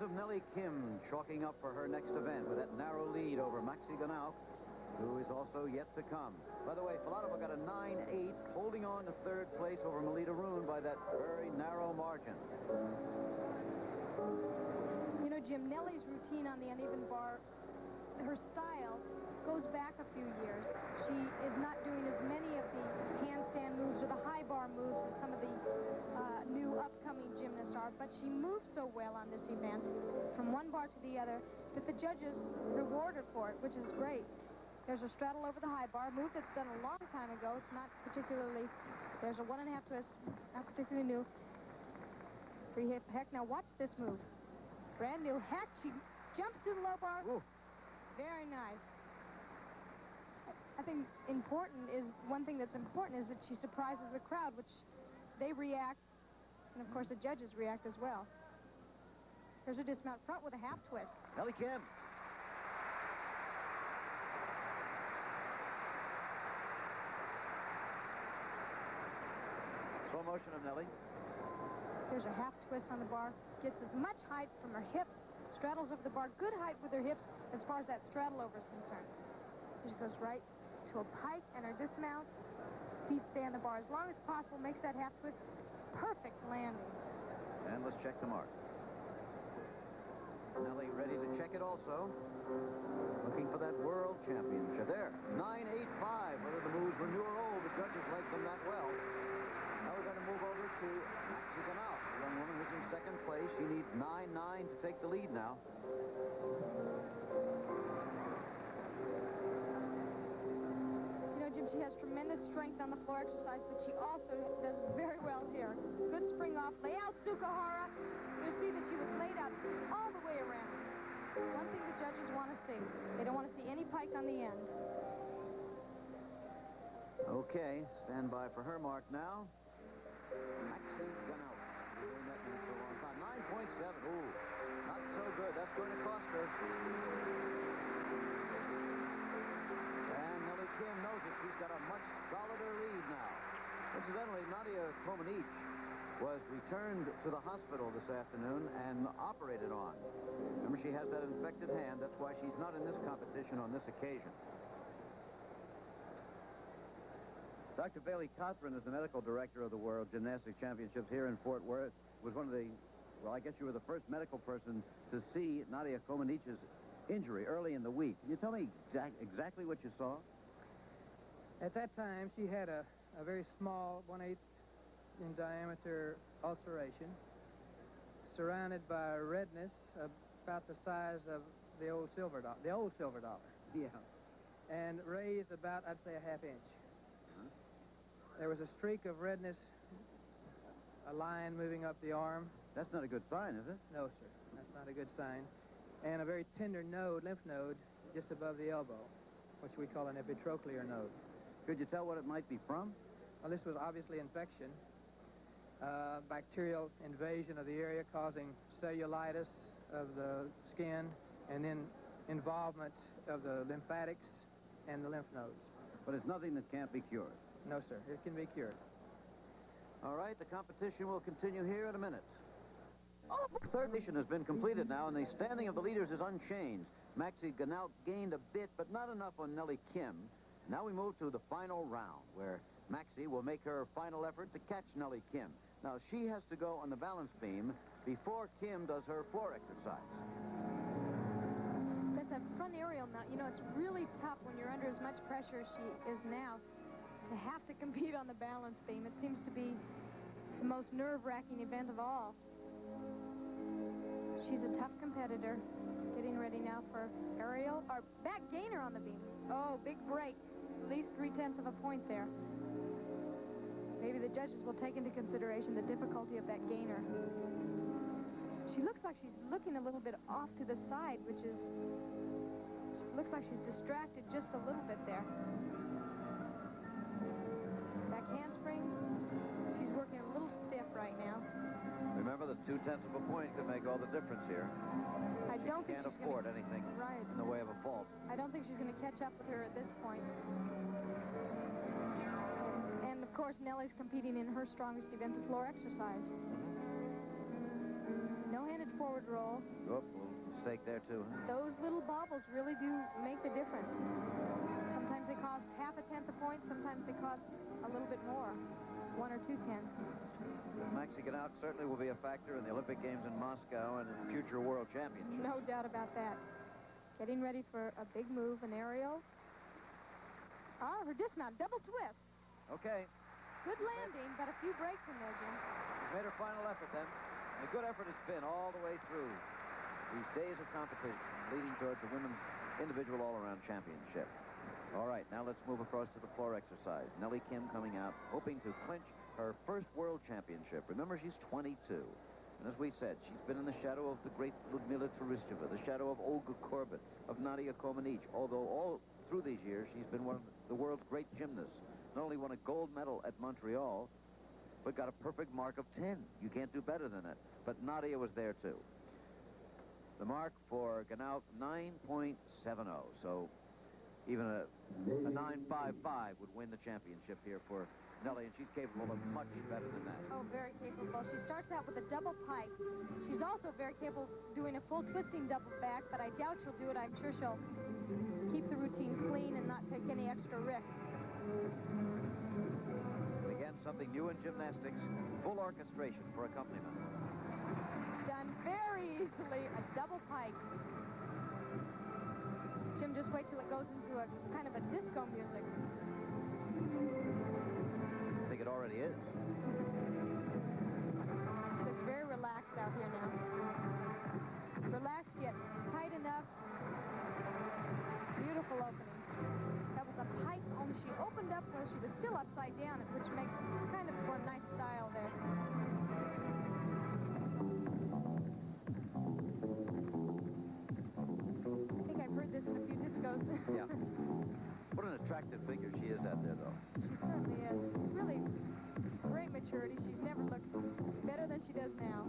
of Nellie Kim chalking up for her next event with that narrow lead over Maxi Ganauk, who is also yet to come. By the way, Filatova got a 9-8, holding on to third place over Melita Rune by that very narrow margin. You know, Jim, Nellie's routine on the uneven bar, her style goes back a few years. She is not doing as many of the handstand moves or the high bar moves that some of the new upcoming gymnasts are, but she moves so well on this event from one bar to the other that the judges reward her for it, which is great. There's a straddle over the high bar, move that's done a long time ago. It's not particularly, there's a 1.5 twist, not particularly new. Free hip heck. Now watch this move. Brand new heck. She jumps to the low bar. Ooh. Very nice. I think one thing that's important is that she surprises the crowd, which they react, and of course the judges react as well. Here's her dismount front with a half twist. Nellie Kim. Slow motion of Nellie. Here's her half twist on the bar. Gets as much height from her hips. Straddles over the bar. Good height with her hips as far as that straddle over is concerned. She goes right to a pike and her dismount. Feet stay on the bar as long as possible. Makes that half twist. Perfect landing. And let's check the mark. Nellie ready to check it also. Looking for that world championship. There, 9.85. Whether the moves were new or old, the judges liked them that well. Now we're going to move over to Maxi Ganauk, the young woman who's in second place. She needs 9.9 to take the lead now. You know, Jim, she has tremendous strength on the floor exercise, but she also does very well here. Good spring off, lay out Tsukahara. You'll see that she was laid out all the way around. One thing the judges want to see. They don't want to see any pike on the end. Okay, stand by for her mark now. Maxi Ganauk. Been doing that move for a long time. 9.7. Ooh, not so good. That's going to cost her. And Nellie Kim knows it. She's got a much solider lead now. Incidentally, Nadia Comaneci was returned to the hospital this afternoon and operated on. Remember, she has that infected hand. That's why she's not in this competition on this occasion. Dr. Bailey Cothran is the medical director of the World Gymnastics Championships here in Fort Worth. Was one of the, well, I guess you were the first medical person to see Nadia Comaneci's injury early in the week. Can you tell me exactly what you saw? At that time, she had a very small, 1/8 in diameter ulceration, surrounded by redness about the size of the old silver dollar. Yeah. And raised about, I'd say, a ½ inch. There was a streak of redness, a line moving up the arm. That's not a good sign, is it? No, sir. That's not a good sign. And a very tender node, lymph node, just above the elbow, which we call an epitrochlear node. Could you tell what it might be from? Well, this was obviously infection, bacterial invasion of the area causing cellulitis of the skin, and then involvement of the lymphatics and the lymph nodes. But it's nothing that can't be cured. No, sir. It can be cured. All right, the competition will continue here in a minute. Third mission has been completed now, and the standing of the leaders is unchanged. Maxi Ganauk gained a bit, but not enough on Nellie Kim. Now we move to the final round, where Maxi will make her final effort to catch Nellie Kim. Now, she has to go on the balance beam before Kim does her floor exercise. That's a front aerial mount. You know, it's really tough when you're under as much pressure as she is now to have to compete on the balance beam. It seems to be the most nerve-wracking event of all. She's a tough competitor. Getting ready now for aerial, or back gainer on the beam. Oh, big break. At least 3/10 of a point there. Maybe the judges will take into consideration the difficulty of that gainer. She looks like she's looking a little bit off to the side, which is, looks like she's distracted just a little bit there. Back handspring. She's working a little stiff right now. Remember, the 2/10 of a point could make all the difference here. I don't think she's she's can't afford anything in the way of a fault. I don't think she's going to catch up with her at this point. And, of course, Nellie's competing in her strongest event, the floor exercise. No-handed forward roll. Oh, little mistake there, too. Those little bobbles really do make the difference. Sometimes they cost half a tenth a point. Sometimes they cost a little bit more, 1 or 2 tenths. Maxi Ganauk certainly will be a factor in the Olympic Games in Moscow and in future World Championships. No doubt about that. Getting ready for a big move, an aerial. Ah, her dismount, double twist. Okay. Good landing, but a few breaks in there, Jim. She's made her final effort then. And a good effort it's been all the way through these days of competition leading towards the women's individual all-around championship. All right, now let's move across to the floor exercise. Nellie Kim coming out, hoping to clinch her first world championship. Remember, she's 22. And as we said, she's been in the shadow of the great Ludmila Tereshcheva, the shadow of Olga Korbut, of Nadia Comaneci, although all through these years, she's been one of the world's great gymnasts. Not only won a gold medal at Montreal, but got a perfect mark of 10. You can't do better than that. But Nadia was there, too. The mark for Ganauk, 9.70. So even a 9.55 would win the championship here for Nellie, and she's capable of much better than that. Oh, very capable. She starts out with a double pike. She's also very capable of doing a full twisting double back, but I doubt she'll do it. I'm sure she'll keep the routine clean and not take any extra risk. Again, something new in gymnastics, full orchestration for accompaniment. Done very easily, a double pike. Jim, just wait till it goes into a kind of a disco music. I think it already is. She looks very relaxed out here now. Relaxed yet tight enough. Beautiful opening. That was a pike, only she opened up while she was still upside down, which makes kind of for a nice style there. I think I've heard this in a few discos. Yeah. What an attractive figure she is out there, though. She certainly is. Really great maturity. She's never looked better than she does now.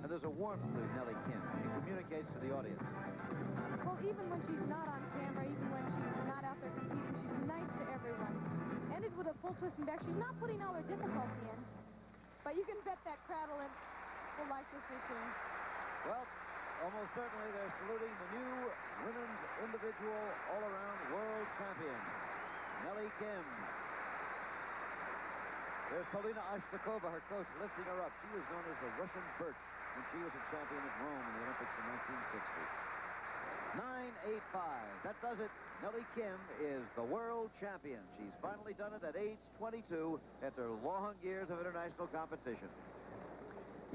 And there's a warmth to Nellie Kim. She communicates to the audience. Well, even when she's not on camera, even when she's not out there competing, she's nice to everyone. Ended with a full twist and back. She's not putting all her difficulty in, but you can bet that crowd will like this routine. Well, almost certainly they're saluting the new women's individual all-around world champion, Nellie Kim. There's Polina Ashtakova, her coach, lifting her up. She was known as the Russian Birch when she was a champion at Rome in the Olympics in 1960. 9.85. That does it. Nellie Kim is the world champion. She's finally done it at age 22 after long years of international competition.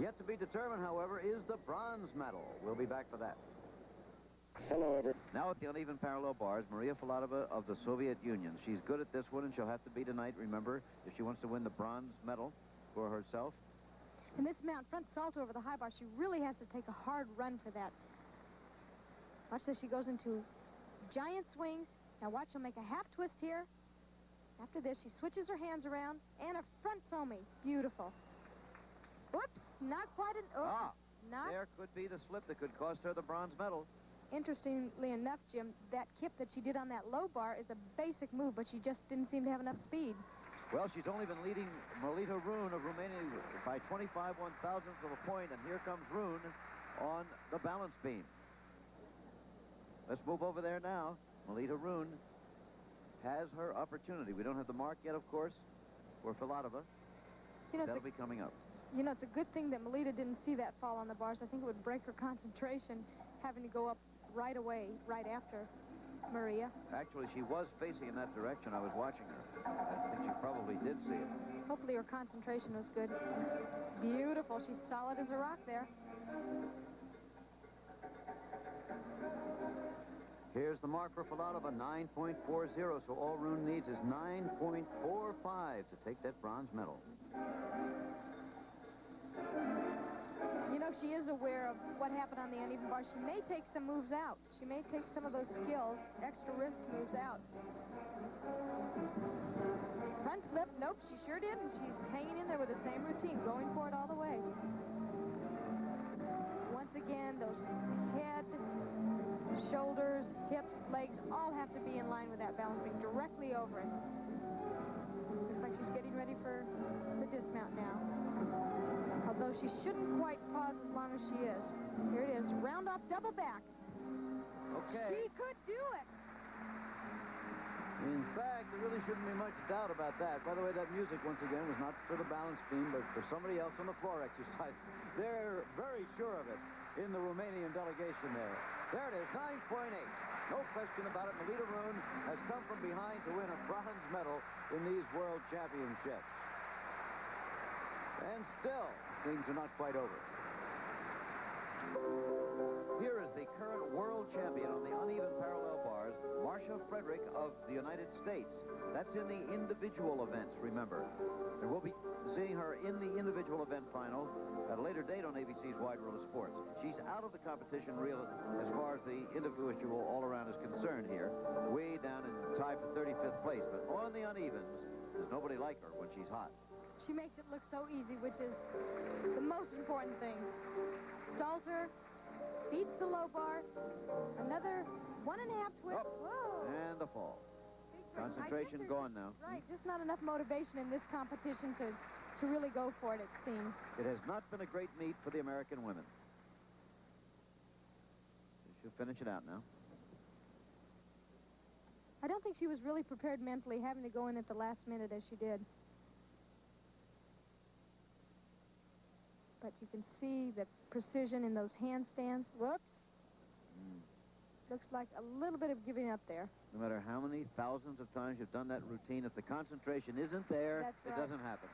Yet to be determined, however, is the bronze medal. We'll be back for that. Hello, everyone. Now at the uneven parallel bars, Maria Filatova of the Soviet Union. She's good at this one, and she'll have to be tonight, remember, if she wants to win the bronze medal for herself. In this mount, front salto over the high bar, she really has to take a hard run for that. Watch this. She goes into giant swings. Now watch, she'll make a half twist here. After this, she switches her hands around, and a front somi. Beautiful. Whoops, not quite an... Oh, there could be the slip that could cost her the bronze medal. Interestingly enough, Jim, that kip that she did on that low bar is a basic move, but she just didn't seem to have enough speed. Well, she's only been leading Melita Rune of Romania by 25 1/1000ths of a point, and here comes Rune on the balance beam. Let's move over there now. Melita Rune has her opportunity. We don't have the mark yet, of course, for Filatova. You know, that'll be coming up. You know, it's a good thing that Melita didn't see that fall on the bars. I think it would break her concentration having to go up right away, right after Maria. Actually, she was facing in that direction. I was watching her. I think she probably did see it. Hopefully her concentration was good. Beautiful. She's solid as a rock there. Here's the mark for Filatova, 9.40. So all Rune needs is 9.45 to take that bronze medal. You know, she is aware of what happened on the uneven bar. She may take some moves out. She may take some of those skills, extra wrist moves out. Front flip, nope, she sure did, and she's hanging in there with the same routine, going for it all the way. Once again, those head, shoulders, hips, legs, all have to be in line with that balance beam, directly over it. Looks like she's getting ready for the dismount now. Although she should shouldn't quite pause as long as she is. Here it is. Round off double back. Okay. She could do it. In fact, there really shouldn't be much doubt about that. By the way, that music, once again, was not for the balance beam, but for somebody else on the floor exercise. They're very sure of it in the Romanian delegation there. There it is, 9.8. No question about it. Melita Rune has come from behind to win a bronze medal in these World Championships. And still, things are not quite over. Here is the current world champion on the uneven parallel bars, Marcia Frederick of the United States. That's in the individual events, remember. And we'll be seeing her in the individual event final at a later date on ABC's Wide World of Sports. She's out of the competition real as far as the individual all-around is concerned here, way down in tied for 35th place. But on the unevens, there's nobody like her when she's hot. She makes it look so easy, which is the most important thing. Stalter beats the low bar. Another 1.5 twist. Oh, whoa. and the fall. I Concentration guess gone now. Right, just not enough motivation in this competition to really go for it, it seems. It has not been a great meet for the American women. She'll finish it out now. I don't think she was really prepared mentally, having to go in at the last minute as she did. But you can see the precision in those handstands. Whoops. Looks like a little bit of giving up there. No matter how many thousands of times you've done that routine, if the concentration isn't there, That's it right. doesn't happen.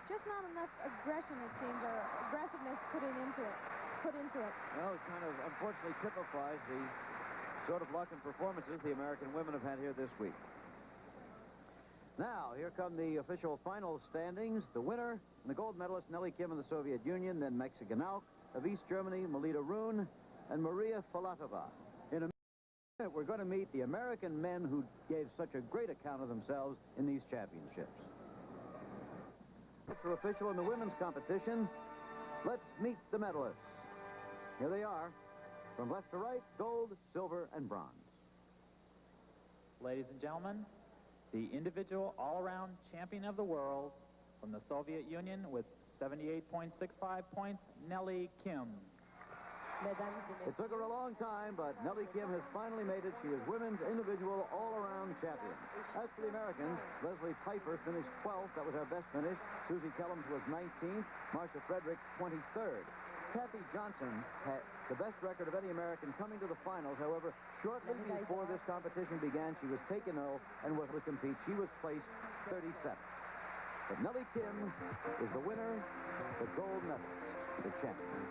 Just not enough aggression, it seems, or aggressiveness put into it. Well, it kind of unfortunately typifies the sort of luck and performances the American women have had here this week. Now, here come the official final standings. The winner and the gold medalist, Nelly Kim of the Soviet Union, then Mexican Ganauk of East Germany, Melita Rune, and Maria Filatova. In a minute, we're going to meet the American men who gave such a great account of themselves in these championships. For official in the women's competition, let's meet the medalists. Here they are, from left to right, gold, silver, and bronze. Ladies and gentlemen, the individual all-around champion of the world from the Soviet Union with 78.65 points, Nelly Kim. It took her a long time, but Nelly Kim has finally made it. She is women's individual all-around champion. As for the Americans, Leslie Piper finished 12th. That was our best finish. Susie Kellums was 19th. Marcia Frederick, 23rd. Kathy Johnson had the best record of any American coming to the finals. However, shortly before this competition began, she was taken ill and was to compete. She was placed 37th. But Nelly Kim is the winner, the gold medalist, the champion.